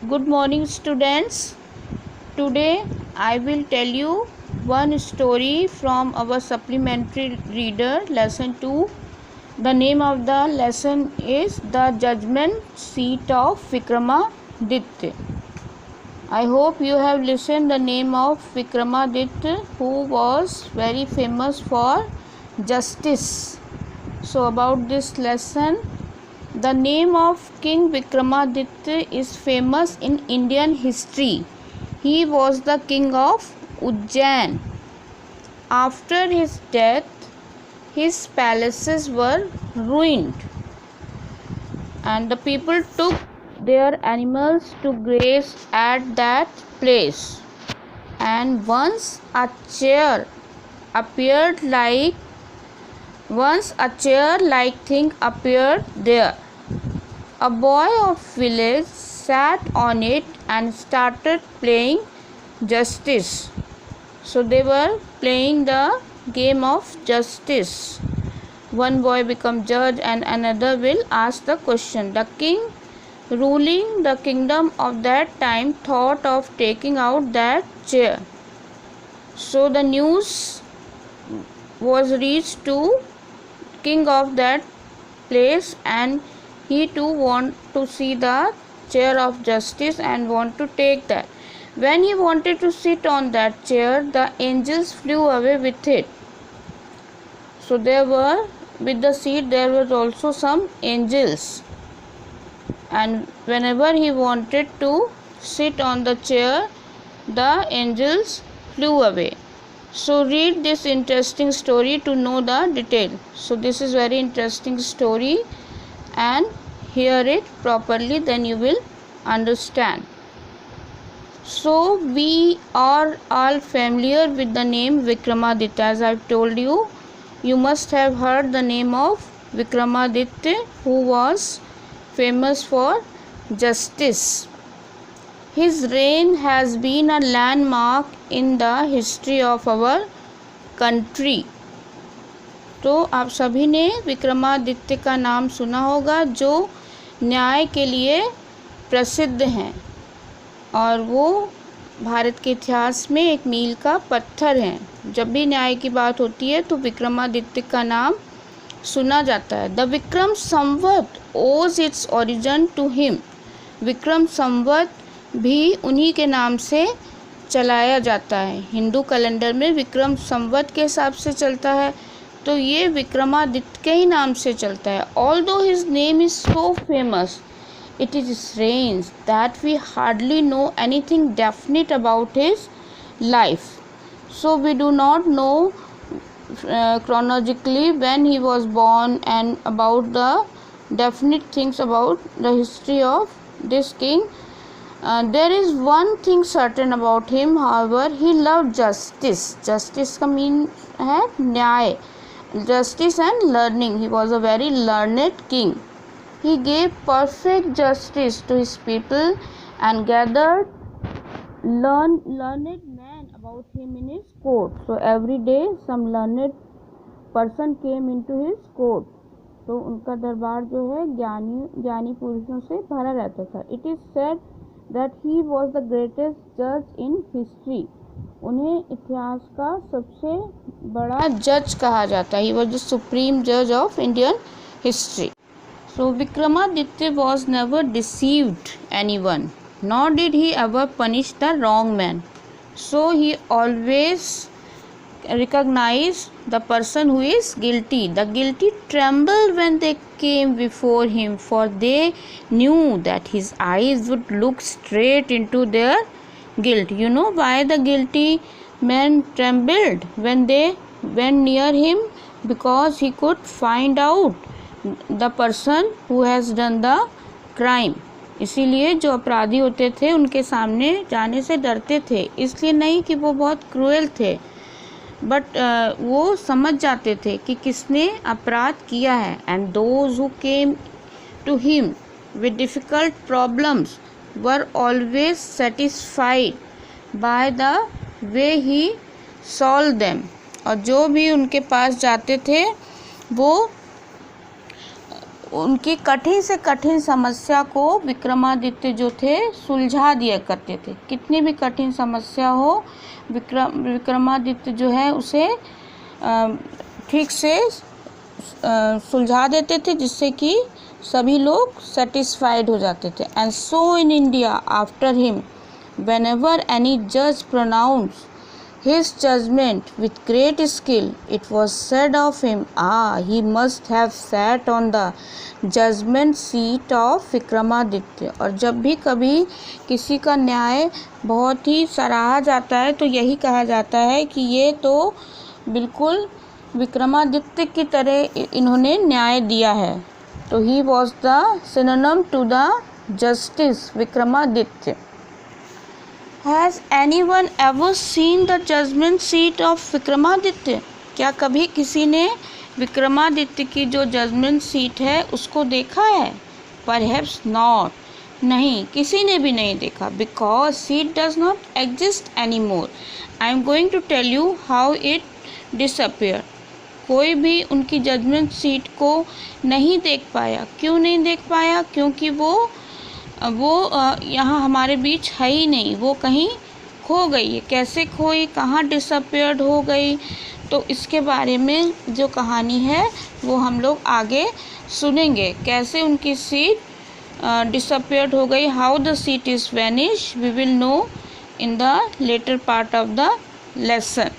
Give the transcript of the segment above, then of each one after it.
Good morning, students. Today I will tell you one story from our supplementary reader, lesson 2. The name of the lesson is The Judgment Seat of Vikramaditya. I hope you have listened the name of Vikramaditya, who was very famous for justice. So about this lesson, the name of King Vikramaditya is famous in Indian history. He was the king of Ujjain. After his death, his palaces were ruined and the people took their animals to graze at that place. And once a chair like thing appeared there. A boy of village sat on it and started playing justice. So they were playing the game of justice. One boy become judge and another will ask the question. The king ruling the kingdom of that time thought of taking out that chair. So the news was reached to king of that place, and he too want to see the chair of justice and want to take that. When he wanted to sit on that chair, the angels flew away with it. So with the seat there were also some angels, and whenever he wanted to sit on the chair, the angels flew away. So read this interesting story to know the detail. So this is very interesting story, and hear it properly, then you will understand. So we are all familiar with the name Vikramaditya. As I have told you, you must have heard the name of Vikramaditya, who was famous for justice. His reign has been a landmark in the history of our country. तो आप सभी ने विक्रमादित्य का नाम सुना होगा, जो न्याय के लिए प्रसिद्ध हैं और वो भारत के इतिहास में एक मील का पत्थर हैं. जब भी न्याय की बात होती है तो विक्रमादित्य का नाम सुना जाता है. The Vikram Samvat owes its origin to him. Vikram Samvat भी उन्हीं के नाम से चलाया जाता है. हिंदू कैलेंडर में विक्रम संवत के हिसाब से चलता है, तो ये विक्रमादित्य के ही नाम से चलता है. Although his name is so famous, it is strange that we hardly know anything definite about his life. So we do not know chronologically when he was born and about the definite things about the history of this king. There is one thing certain about him, however. He loved justice. Justice का mean है न्याय, justice and learning. He was a very learned king. He gave perfect justice to his people and gathered learned men about him in his court. So every day some learned person came into his court. तो उनका दरबार जो है ज्ञानी पुरुषों से भरा रहता था. It is said that he was the greatest judge in history. उन्हें इतिहास का सबसे बड़ा जज कहा जाता है. He was the supreme judge of Indian history. So Vikramaditya was never deceived anyone, nor did he ever punish the wrong man. So he always recognized the person who is guilty. The guilty trembled when they came before him, for they knew that his eyes would look straight into their guilt. You know why the guilty men trembled when they went near him? Because he could find out the person who has done the crime. इसीलिए जो अपराधी होते थे उनके सामने जाने से डरते थे. इसलिए नहीं कि वो बहुत क्रूएल थे, बट वो समझ जाते थे कि किसने अपराध किया है. And those who came to him with difficult problems were always satisfied by the way he solved them. और जो भी उनके पास जाते थे वो उनकी कठिन से कठिन समस्या को विक्रमादित्य जो थे सुलझा दिया करते थे। कितनी भी कठिन समस्या हो विक्रमादित्य जो है उसे ठीक से सुलझा देते थे, जिससे कि सभी लोग सेटिस्फाइड हो जाते थे। And so in India after him whenever any judge pronounced his judgment with great skill, it was said of him, he must have sat on the judgment seat of Vikramaditya. और जब भी कभी किसी का न्याय बहुत ही सराहा जाता है तो यही कहा जाता है कि ये तो बिल्कुल विक्रमादित्य की तरह इन्होंने न्याय दिया है। तो he was the synonym to the justice Vikramaditya. Has anyone ever seen the judgment seat of Vikramaditya? क्या कभी किसी ने विक्रमादित्य की जो जजमेंट सीट है उसको देखा है? Perhaps not. नहीं, किसी ने भी नहीं देखा। Because seat does not exist anymore. I am going to tell you how it disappeared. कोई भी उनकी जजमेंट सीट को नहीं देख पाया। क्यों नहीं देख पाया? क्योंकि वो यहाँ हमारे बीच है ही नहीं, वो कहीं खो गई है। कैसे खोई, कहाँ डिसअपियर्ड हो गई, तो इसके बारे में जो कहानी है वो हम लोग आगे सुनेंगे। कैसे उनकी सीट डिसअपियर्ड हो गई, how the seat is vanish, we will know in the later part of the lesson.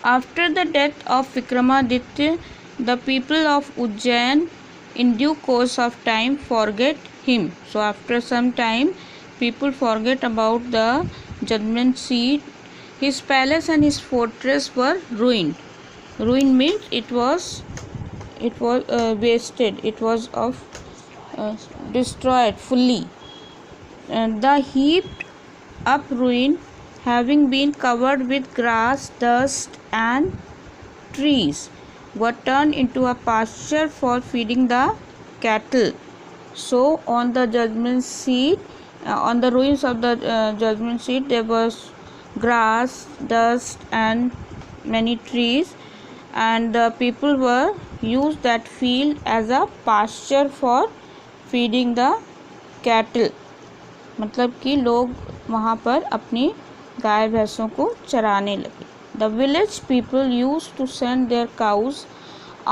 After the death of Vikramaditya the people of Ujjain in due course of time forget him. So after some time people forget about the judgment seat. His palace and his fortress were ruined. Ruined means it was wasted, it was destroyed fully. The heaped up ruin having been covered with grass, dust and trees were turned into a pasture for feeding the cattle. So on the judgment seat, on the ruins of the judgment seat, there was grass, dust and many trees, and the people were used that field as a pasture for feeding the cattle. मतलब कि लोग वहाँ पर अपनी गाय भैंसों को चराने लगे। The village people used to send their cows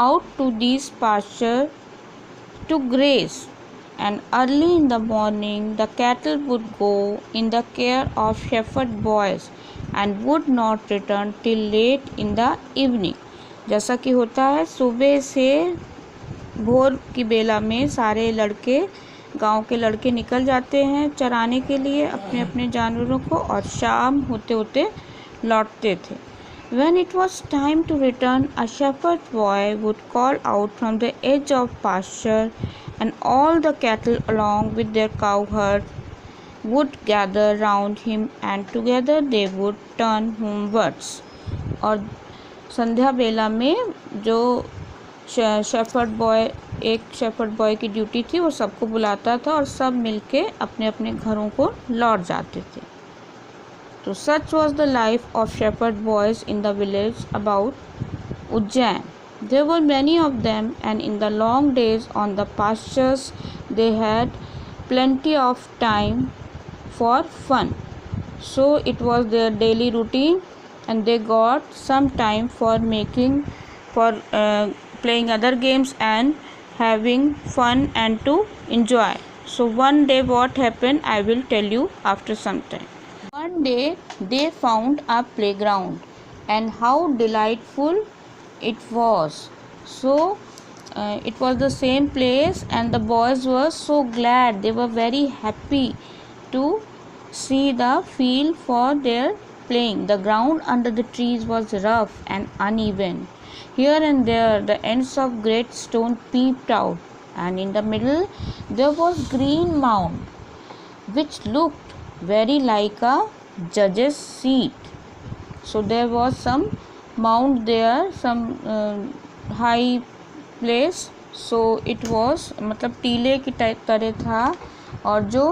out to these pastures to graze, and early in the morning the cattle would go in the care of shepherd boys and would not return till late in the evening. जैसा कि होता है सुबह से भोर की बेला में सारे लड़के, गांव के लड़के निकल जाते हैं चराने के लिए अपने अपने जानवरों को, और शाम होते होते लौटते थे। When it was time to return, a shepherd boy would call out from the edge of pasture, and all the cattle along with their cowherd would gather round him, and together they would turn homewards. और संध्या बेला में जो shepherd boy की duty थी वो सबको बुलाता था और सब मिलके अपने अपने घरों को लौट जाते थे। So such was the life of shepherd boys in the village about Ujjain. There were many of them, and in the long days on the pastures they had plenty of time for fun. So it was their daily routine, and they got some time for playing other games and having fun and to enjoy. So one day what happened, I will tell you after some time. One day they found a playground, and how delightful it was. So it was the same place, and the boys were so glad, they were very happy to see the field for their playing. The ground under the trees was rough and uneven. Here and there the ends of great stone peeped out, and in the middle there was green mound which looked very like a judge's seat. So there was some mound there, some high place. So it was मतलब टीले की तरह था और जो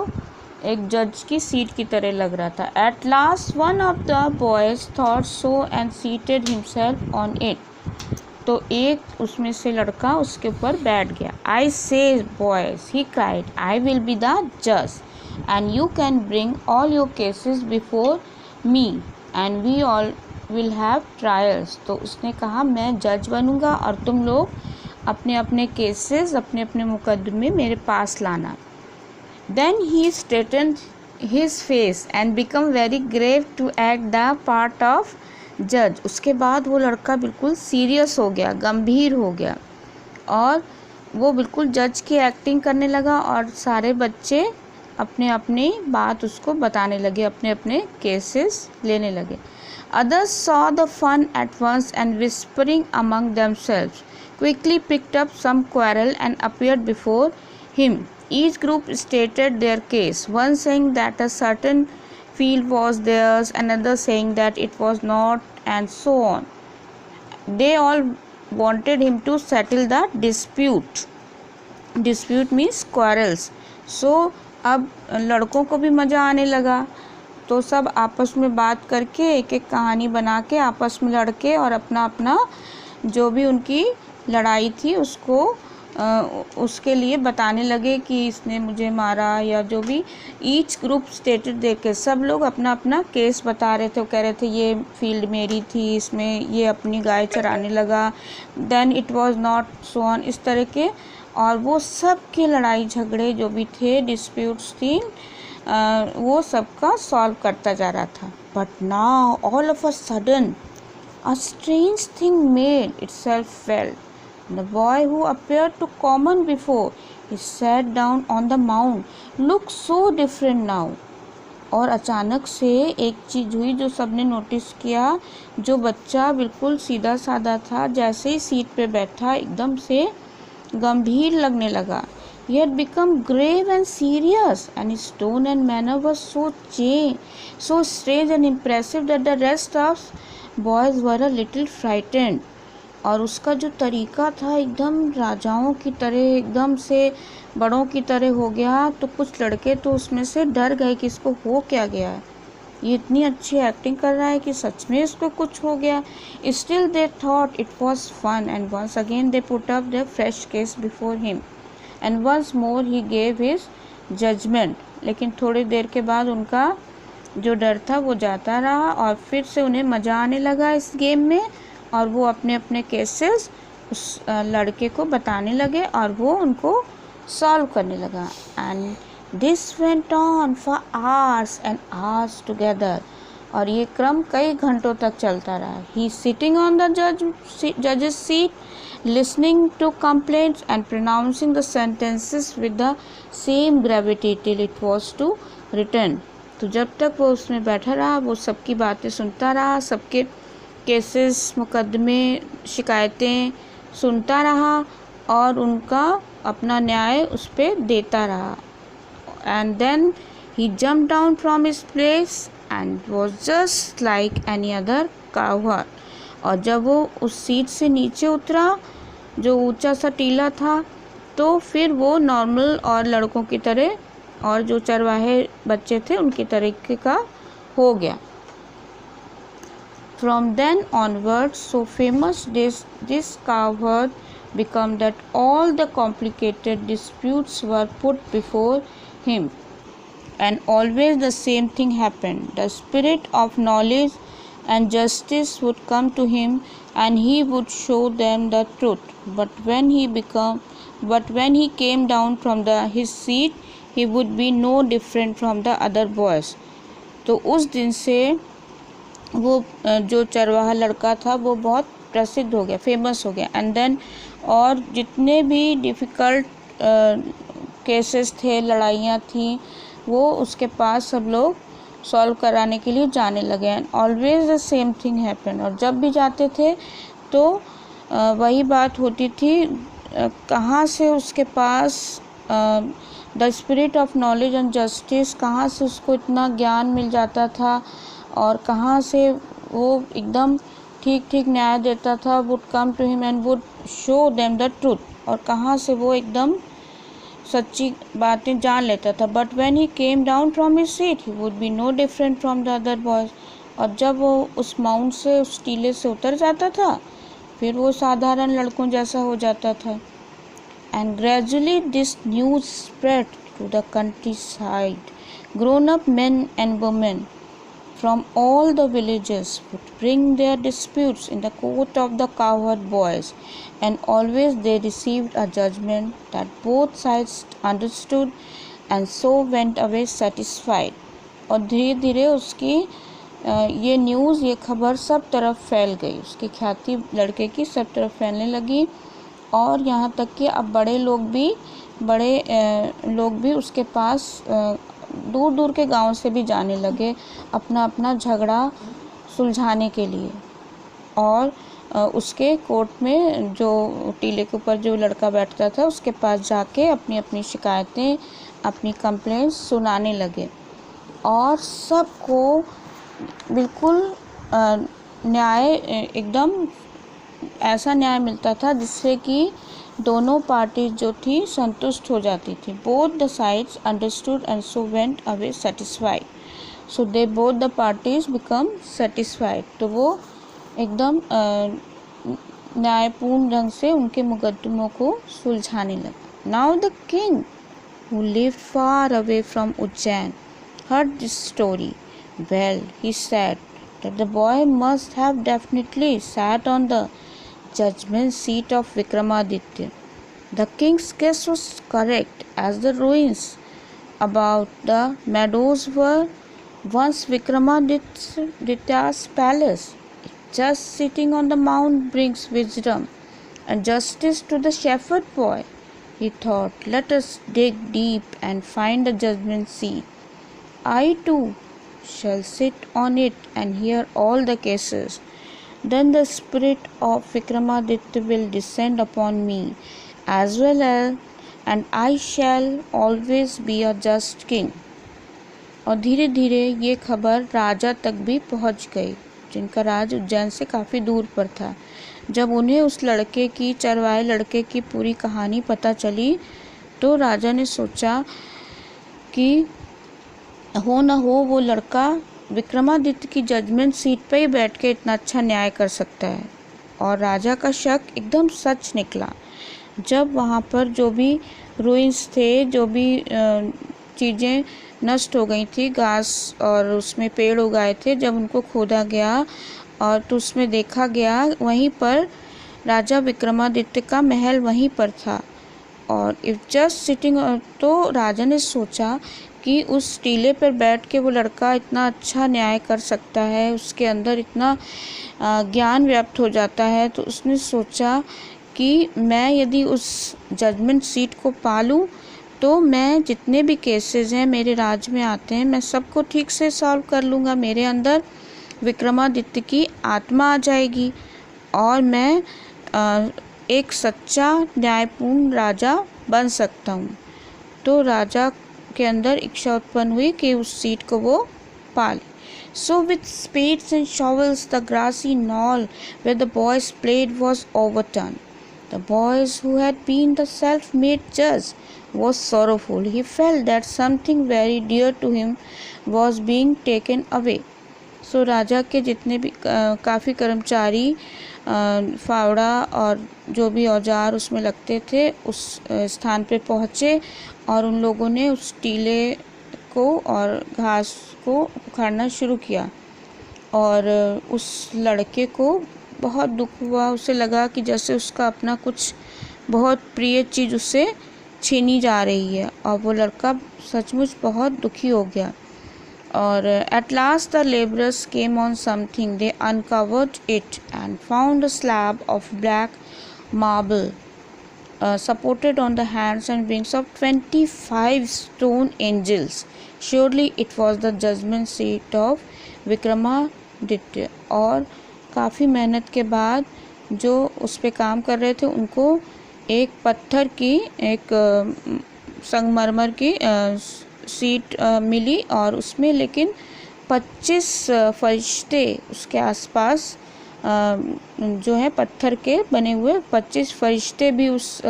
एक जज की सीट की तरह लग रहा था. At last one of the boys thought so and seated himself on it. तो एक उसमें से लड़का उसके ऊपर बैठ गया. I say boys, he cried, I will be the जज and you can bring all your cases before me and we all will have trials. तो उसने कहा मैं जज बनूंगा और तुम लोग अपने अपने केसेस, अपने अपने मुकदमे मेरे पास लाना. Then he straightened his face and become very grave to act the part of जज. उसके बाद वो लड़का बिल्कुल सीरियस हो गया, गंभीर हो गया और वो बिल्कुल जज की एक्टिंग करने लगा और सारे बच्चे अपने अपनी बात उसको बताने लगे, अपने अपने केसेस लेने लगे. Others saw the fun at once and whispering among themselves quickly picked up some quarrel and appeared before him. Each group stated their case, one saying that a certain field was theirs, another saying that it was not, and so on. They all wanted him to settle the dispute. Dispute means quarrels. So अब लड़कों को भी मज़ा आने लगा, तो सब आपस में बात करके एक एक कहानी बना के आपस में लड़के और अपना अपना जो भी उनकी लड़ाई थी उसको उसके लिए बताने लगे कि इसने मुझे मारा या जो भी. ईच ग्रुप स्टेटेड देख के सब लोग अपना अपना केस बता रहे थे. वो कह रहे थे ये फील्ड मेरी थी, इसमें ये अपनी गाय चराने लगा, then it was not, so on, इस तरह के. और वो सब के लड़ाई झगड़े जो भी थे, डिस्प्यूट्स थी, वो सबका सॉल्व करता जा रहा था. But now all of a sudden a strange thing made itself felt. The boy who appeared to common before he sat down on the mount look so different now. और अचानक से एक चीज़ हुई जो सबने नोटिस किया. जो बच्चा बिल्कुल सीधा साधा था, जैसे ही सीट पे बैठा एकदम से गंभीर लगने लगा. He had become grave and serious, and his tone and manner was so strange and impressive that the rest of boys were a little frightened. और उसका जो तरीका था एकदम राजाओं की तरह, एकदम से बड़ों की तरह हो गया. तो कुछ लड़के तो उसमें से डर गए कि इसको हो क्या गया है, ये इतनी अच्छी एक्टिंग कर रहा है कि सच में इसको कुछ हो गया. Still they thought it was fun, and once again they put up their fresh case before him. And once more he gave his judgment. लेकिन थोड़ी देर के बाद उनका जो डर था वो जाता रहा और फिर से उन्हें मज़ा आने लगा इस गेम में और वो अपने अपने केसेस उस लड़के को बताने लगे और वो उनको सॉल्व करने लगा. And this went on for hours and hours together. और ये क्रम कई घंटों तक चलता रहा. ही सिटिंग ऑन द जजेस seat listening to complaints and pronouncing the sentences with the same gravity till it was to written. तो जब तक वो उसमें बैठा रहा वो सबकी बातें सुनता रहा, सबके केसेस, मुकदमे, शिकायतें सुनता रहा और उनका अपना न्याय उस पर देता रहा. And then he jumped down from his place and was just like any other cowherd. और जब वो उस सीट से नीचे उतरा जो ऊंचा सा टीला था तो फिर वो नॉर्मल और लड़कों की तरह और जो चरवाहे बच्चे थे उनकी तरीके का हो गया. From then onwards, so famous this cowherd became that all the complicated disputes were put before him, and always the same thing happened. The spirit of knowledge and justice would come to him and he would show them the truth. But when he came down from his seat, he would be no different from the other boys. तो उस दिन से वो जो चरवाहा लड़का था वो बहुत प्रसिद्ध हो गया, फेमस हो गया. एंड देन और जितने भी डिफ़िकल्ट केसेस थे, लड़ाइयाँ थी, वो उसके पास सब लोग सॉल्व कराने के लिए जाने लगे. And always the same thing happen. और जब भी जाते थे तो वही बात होती थी. कहाँ से उसके पास the spirit of knowledge and justice, कहाँ से उसको इतना ज्ञान मिल जाता था और कहाँ से वो एकदम ठीक ठीक न्याय देता था. Would come to him and would show them the truth. और कहाँ से वो एकदम सच्ची बातें जान लेता था. But when he came down from his seat he would be no different from the other boys. और जब वो उस माउंट से, उस टीले से उतर जाता था फिर वो साधारण लड़कों जैसा हो जाता था। And gradually this news spread to the countryside. Grown-up men and women from all the villages would bring their disputes in the court of the cowherd boys, and always they received a judgment that both sides understood, and so went away satisfied. और धीरे धीरे उसकी ये news, ये खबर सब तरफ फैल गई, उसकी ख्याति लड़के की सब तरफ फैलने लगी। और यहाँ तक कि अब बड़े लोग भी उसके पास दूर दूर के गांव से भी जाने लगे अपना अपना झगड़ा सुलझाने के लिए। और उसके कोर्ट में जो टीले के ऊपर जो लड़का बैठता था उसके पास जाके अपनी अपनी शिकायतें, अपनी कंप्लेंट्स सुनाने लगे। और सबको बिल्कुल न्याय, एकदम ऐसा न्याय मिलता था जिससे कि दोनों पार्टी जो थी संतुष्ट हो जाती थी। Both the sides understood and so went away satisfied. So they both the parties become satisfied. तो वो एकदम न्यायपूर्ण ढंग से उनके मुकदमों को सुलझाने लगा। Now the king who lived far away from Ujjain heard this story. Well, he said that the boy must have definitely sat on the judgment seat of Vikramaditya. The king's guess was correct, as the ruins about the meadows were once Vikramaditya's palace. Just sitting on the mount brings wisdom and justice to the shepherd boy. He thought, let us dig deep and find the judgment seat. I too shall sit on it and hear all the cases. Then the spirit of Vikramaditya will descend upon me as well as, and I shall always be a just king. और धीरे धीरे ये खबर राजा तक भी पहुंच गई, जिनका राज उज्जैन से काफ़ी दूर पर था। जब उन्हें उस लड़के की, चरवाहे लड़के की पूरी कहानी पता चली तो राजा ने सोचा कि हो न हो वो लड़का विक्रमादित्य की जजमेंट सीट पर ही बैठ के इतना अच्छा न्याय कर सकता है। और राजा का शक एकदम सच निकला। जब वहाँ पर जो भी रूइंस थे, जो भी चीज़ें नष्ट हो गई थी, घास और उसमें पेड़ उगाए थे, जब उनको खोदा गया और तो उसमें देखा गया वहीं पर राजा विक्रमादित्य का महल वहीं पर था। और इफ जस्ट सिटिंग, तो राजा ने सोचा कि उस टीले पर बैठ के वो लड़का इतना अच्छा न्याय कर सकता है, उसके अंदर इतना ज्ञान व्याप्त हो जाता है। तो उसने सोचा कि मैं यदि उस जजमेंट सीट को पालूं तो मैं जितने भी केसेस हैं मेरे राज में आते हैं, मैं सबको ठीक से सॉल्व कर लूँगा। मेरे अंदर विक्रमादित्य की आत्मा आ जाएगी और मैं एक सच्चा न्यायपूर्ण राजा बन सकता हूँ। तो राजा के अंदर इच्छा उत्पन्न हुई कि उस सीट को वो पाले। So with spades and shovels the grassy knoll where the boys played was overturned. The boys who had been the self-made judge was sorrowful. He felt that something very dear to him was being taken away. So राजा के जितने भी काफ़ी कर्मचारी फावड़ा और जो भी औजार उसमें लगते थे उस स्थान पे पहुँचे और उन लोगों ने उस टीले को और घास को उखाड़ना शुरू किया। और उस लड़के को बहुत दुख हुआ। उसे लगा कि जैसे उसका अपना कुछ बहुत प्रिय चीज़ उससे छीनी जा रही है, और वो लड़का सचमुच बहुत दुखी हो गया। और at last the laborers came on something. They uncovered it and found a slab of black marble supported on the hands and wings of 25 stone angels. Surely it was the judgment seat of Vikramaditya. और काफ़ी मेहनत के बाद जो उस पे काम कर रहे थे उनको एक पत्थर की, एक संगमरमर की सीट मिली, और उसमें लेकिन 25 फरिश्ते उसके आसपास जो है पत्थर के बने हुए 25 फरिश्ते भी उस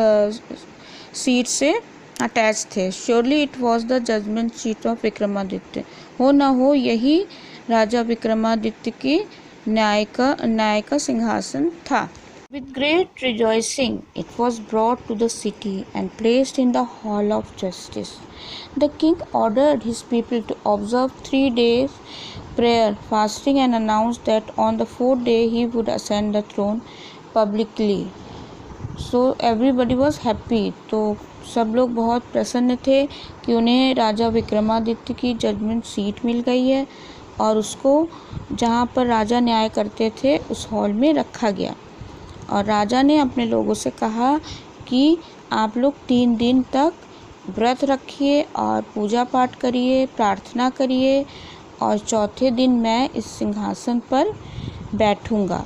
सीट से अटैच थे। Surely it was the judgement seat of Vikramaditya. हो ना हो यही राजा विक्रमादित्य की न्याय का सिंहासन था। With great rejoicing, it was brought to the city and placed in the hall of justice. The king ordered his people to observe 3 days prayer, fasting, and announced that on the 4th day he would ascend the throne publicly. So everybody was happy. तो सब लोग बहुत प्रसन्न थे कि उन्हें राजा विक्रमादित्य की judgement seat मिल गई है और उसको जहाँ पर राजा न्याय करते थे उस हॉल में रखा गया। और राजा ने अपने लोगों से कहा कि आप लोग 3 दिन तक व्रत रखिए और पूजा पाठ करिए, प्रार्थना करिए और चौथे दिन मैं इस सिंहासन पर बैठूंगा,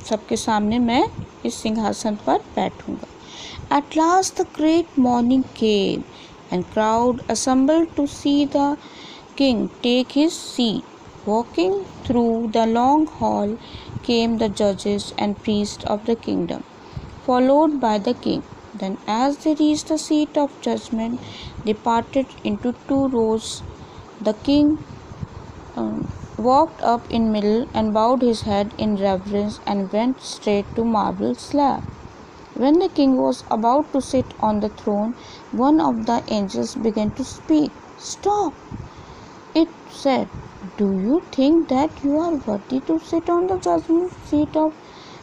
सबके सामने मैं इस सिंहासन पर बैठूंगा। At last the great morning came and crowd assembled to see the king take his seat. Walking through the long hall came the judges and priests of the kingdom, followed by the king. Then as they reached the seat of judgment, they parted into 2 rows. The king walked up in middle and bowed his head in reverence and went straight to marble slab. When the king was about to sit on the throne, one of the angels began to speak. "Stop," it said. "Do you think that you are worthy to sit on the judgment seat of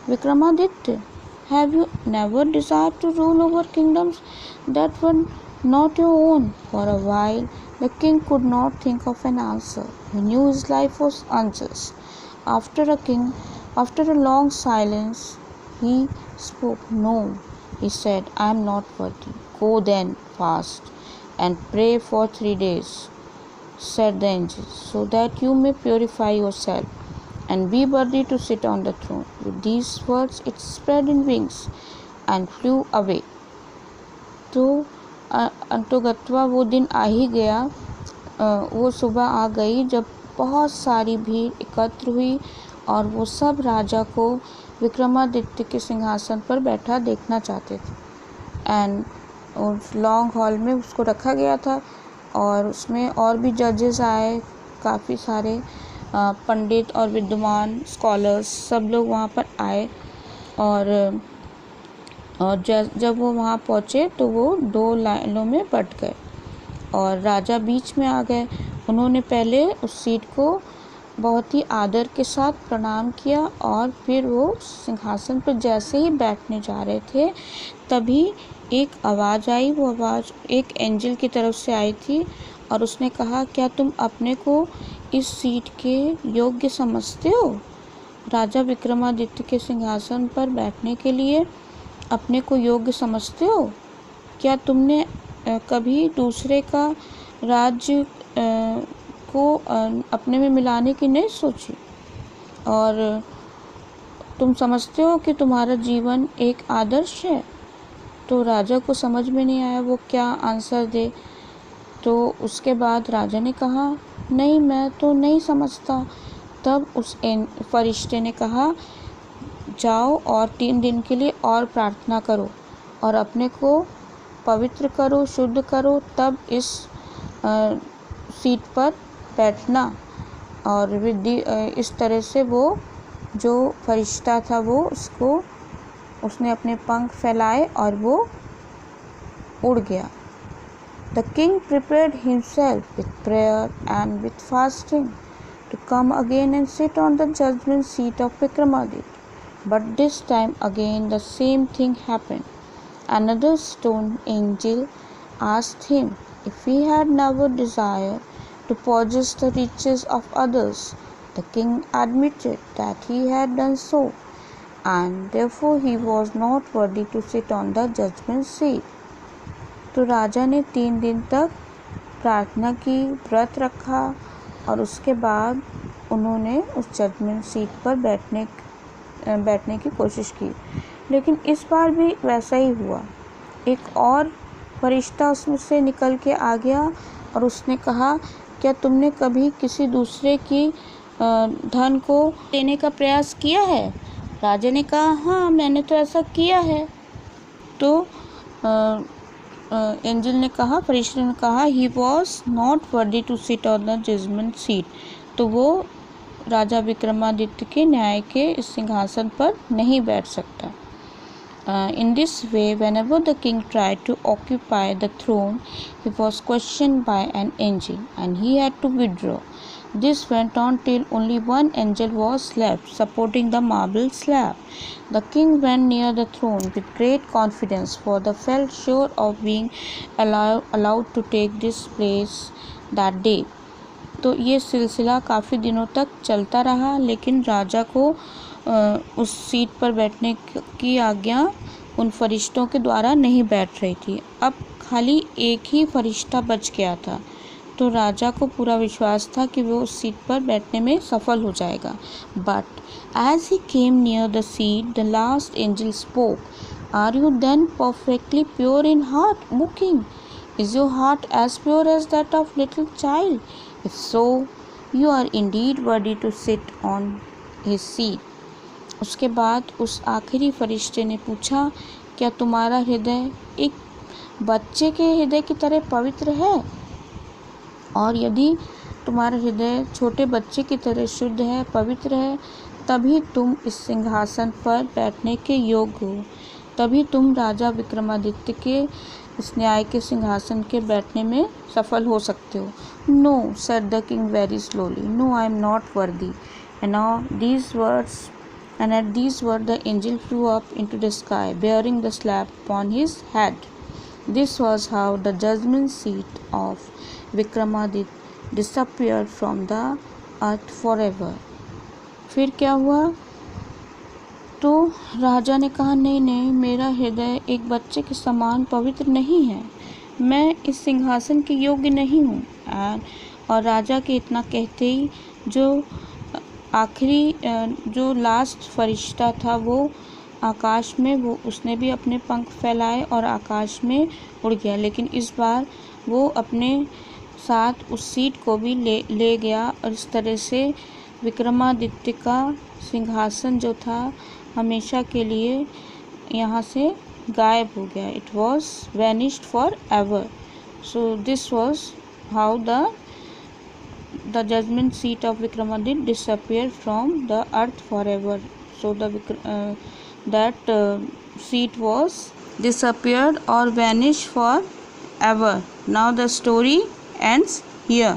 Vikramaditya? Have you never desired to rule over kingdoms that were not your own?" For a while the king could not think of an answer. He knew his life was unjust. After a long silence, he spoke. "No," he said, "I am not worthy." "Go then, fast and pray for 3 days," said the angel, "so that you may purify yourself and be worthy to sit on the throne." With these words it spread its wings and flew away. तो अंतोगत्वा वो दिन आ ही गया, वो सुबह आ गई जब बहुत सारी भीड़ एकत्र हुई और वो सब राजा को विक्रमादित्य के सिंहासन पर बैठा देखना चाहते थे। एंड उस लॉन्ग हॉल में उसको रखा गया था और उसमें और भी जजेस आए, काफ़ी सारे पंडित और विद्वान स्कॉलर्स सब लोग वहाँ पर आए। और जब वो वहाँ पहुँचे तो वो 2 लाइनों में बट गए और राजा बीच में आ गए। उन्होंने पहले उस सीट को बहुत ही आदर के साथ प्रणाम किया और फिर वो सिंहासन पर जैसे ही बैठने जा रहे थे तभी एक आवाज़ आई। वो आवाज़ एक एंजल की तरफ से आई थी और उसने कहा, "क्या तुम अपने को इस सीट के योग्य समझते हो? राजा विक्रमादित्य के सिंहासन पर बैठने के लिए अपने को योग्य समझते हो? क्या तुमने कभी दूसरे का राज्य को अपने में मिलाने की नहीं सोची? और तुम समझते हो कि तुम्हारा जीवन एक आदर्श है?" तो राजा को समझ में नहीं आया वो क्या आंसर दे। तो उसके बाद राजा ने कहा, "नहीं, मैं तो नहीं समझता।" तब उस फरिश्ते ने कहा, "जाओ और 3 दिन के लिए और प्रार्थना करो और अपने को पवित्र करो, शुद्ध करो, तब इस सीट पर बैठना।" और इस तरह से वो जो फरिश्ता था उसने अपने पंख फैलाए और वो उड़ गया। The king prepared himself with prayer and with fasting to come again and sit on the judgment seat of Vikramaditya. But this time again the same thing happened. Another stone angel asked him if he had never desired to possess the riches of others. The king admitted that he had done so, and therefore he was not worthy to sit on the judgment seat. तो राजा ने 3 दिन तक प्रार्थना की, व्रत रखा और उसके बाद उन्होंने उस जजमेंट सीट पर बैठने की कोशिश की। लेकिन इस बार भी वैसा ही हुआ। एक और फरिश्ता उसमें से निकल के आ गया और उसने कहा, "क्या तुमने कभी किसी दूसरे की धन को लेने का प्रयास किया है?" राजा ने कहा, "हाँ, मैंने तो ऐसा किया है।" तो एंजल ने कहा, फरिश्ते ने कहा, "he was not worthy to sit on the judgement seat." तो वो राजा विक्रमादित्य के न्याय के इस सिंहासन पर नहीं बैठ सकता। In this way, whenever the king tried to occupy the throne, he was questioned by an angel and he had to withdraw. This went on till only one angel was left supporting the marble slab. The king went near the throne with great confidence, for he felt sure of being allowed to take this place that day. तो ये सिलसिला काफ़ी दिनों तक चलता रहा, लेकिन राजा को उस सीट पर बैठने की आज्ञा उन फरिश्तों के द्वारा नहीं बैठ रही थी। अब खाली एक ही फरिश्ता बच गया था, तो राजा को पूरा विश्वास था कि वो उस सीट पर बैठने में सफल हो जाएगा। But as he came near the seat, the last angel spoke, are you then perfectly pure in heart, O king? Is your heart as pure as that of little child? If so, you are indeed worthy to sit on his seat. उसके बाद उस आखिरी फरिश्ते ने पूछा, क्या तुम्हारा हृदय एक बच्चे के हृदय की तरह पवित्र है? और यदि तुम्हारा हृदय छोटे बच्चे की तरह शुद्ध है, पवित्र है, तभी तुम इस सिंहासन पर बैठने के योग्य हो, तभी तुम राजा विक्रमादित्य के इस न्याय के सिंहासन के बैठने में सफल हो सकते हो। No, said the king very slowly, no, I am not worthy. And at these words the angel flew up into the sky, bearing the slab upon his head. This was how the judgment seat of Vikramaditya disappeared from the earth forever. फिर क्या हुआ? तो राजा ने कहा, नहीं, मेरा हृदय एक बच्चे के समान पवित्र नहीं है, मैं इस सिंहासन के योग्य नहीं हूँ। और राजा के इतना कहते ही जो आखिरी जो लास्ट फरिश्ता था वो आकाश में, वो उसने भी अपने पंख फैलाए और आकाश में उड़ गया, लेकिन इस बार वो अपने साथ उस सीट को भी ले गया और इस तरह से विक्रमादित्य का सिंहासन जो था हमेशा के लिए यहाँ से गायब हो गया। It was vanished for ever. So this was how the judgment seat of Vikramaditya disappeared from the earth forever. So that seat was disappeared or vanished forever. Now the story ends here.